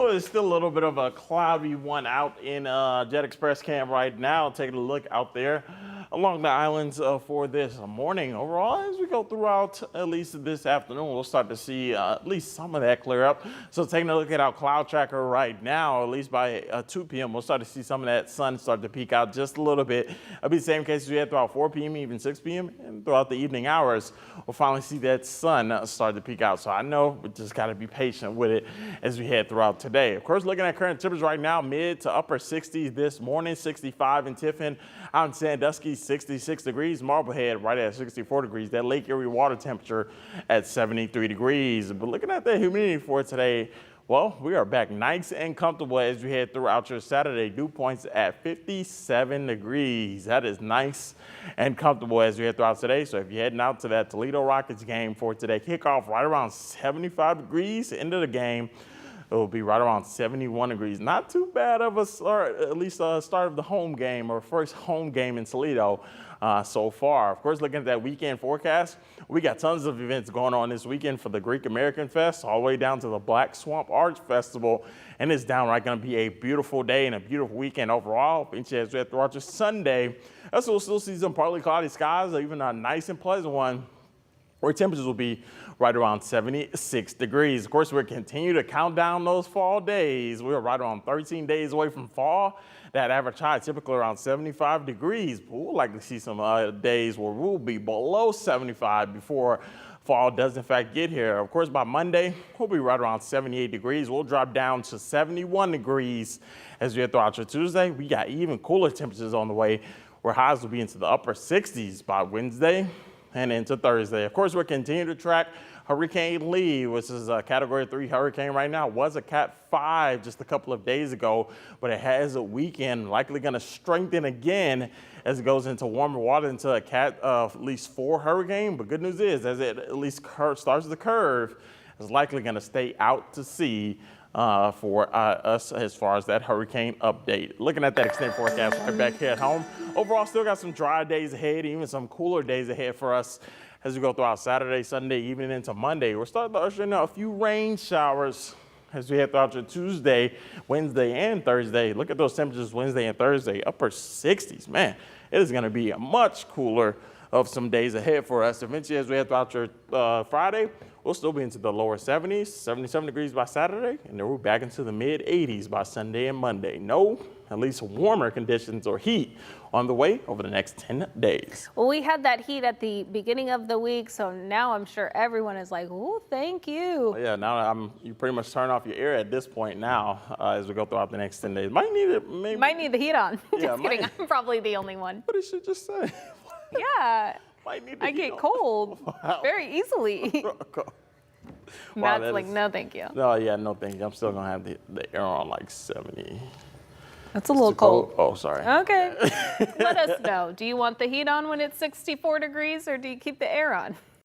Well, it's still a little bit of a cloudy one out in Jet Express camp right now. Taking a look out there along the islands for this morning. Overall, as we go throughout at least this afternoon, we'll start to see at least some of that clear up. So taking a look at our cloud tracker right now, at least by 2 p.m., we'll start to see some of that sun start to peek out just a little bit. It'll be the same case as we had throughout 4 p.m., even 6 p.m., and throughout the evening hours, we'll finally see that sun start to peek out. So I know we just got to be patient with it as we head throughout today. Of course, looking at current temperatures right now, mid to upper 60s this morning, 65 in Tiffin, out in Sandusky, 66 degrees, Marblehead right at 64 degrees, that Lake Erie water temperature at 73 degrees. But looking at the humidity for today, well, we are back nice and comfortable as we head throughout your Saturday. Dew points at 57 degrees. That is nice and comfortable as we head throughout today. So if you're heading out to that Toledo Rockets game for today, kickoff right around 75 degrees. End of the game, it will be right around 71 degrees. Not too bad of a start, at least start of the home game or first home game in Toledo so far. Of course, looking at that weekend forecast, we got tons of events going on this weekend for the Greek American Fest, all the way down to the Black Swamp Arts Festival. And it's downright going to be a beautiful day and a beautiful weekend overall. As we head throughout your Sunday, we'll still see some partly cloudy skies, or even a nice and pleasant one, where temperatures will be right around 76 degrees. Of course, we'll continue to count down those fall days. We're right around 13 days away from fall. That average high typically around 75 degrees. But we'll likely see some days where we'll be below 75 before fall does in fact get here. Of course, by Monday, we'll be right around 78 degrees. We'll drop down to 71 degrees as we head throughout your Tuesday. We got even cooler temperatures on the way, where highs will be into the upper 60s by Wednesday and into Thursday. Of course, we're continuing to track Hurricane Lee, which is a Category 3 hurricane right now. It was a Cat 5 just a couple of days ago, but it has a weekend, likely going to strengthen again as it goes into warmer water, into a Cat at least 4 hurricane. But good news is, as it at least starts the curve, it's likely going to stay out to sea for us as far as that hurricane update. Looking at that extended forecast right back here at home. Overall, still got some dry days ahead, even some cooler days ahead for us as we go throughout Saturday, Sunday, even into Monday. We're starting to usher in a few rain showers as we head throughout your Tuesday, Wednesday, and Thursday. Look at those temperatures Wednesday and Thursday, upper 60s. Man, it is going to be a much cooler of some days ahead for us. Eventually, as we head throughout your Friday, we'll still be into the lower 70s, 77 degrees by Saturday, and then we're back into the mid 80s by Sunday and Monday. No, at least warmer conditions or heat on the way over the next 10 days. Well, we had that heat at the beginning of the week, so now I'm sure everyone is like, oh, thank you. Yeah, now you pretty much turn off your air at this point now as we go throughout the next 10 days. Might need it, maybe. Might need the heat on. Yeah, just kidding, I'm probably the only one. But it should just say. Yeah, I get cold very easily. Matt's like, no, thank you. No, yeah, no, thank you. I'm still going to have the air on like 70. That's a little cold. Oh, sorry. Okay. Let us know. Do you want the heat on when it's 64 degrees, or do you keep the air on?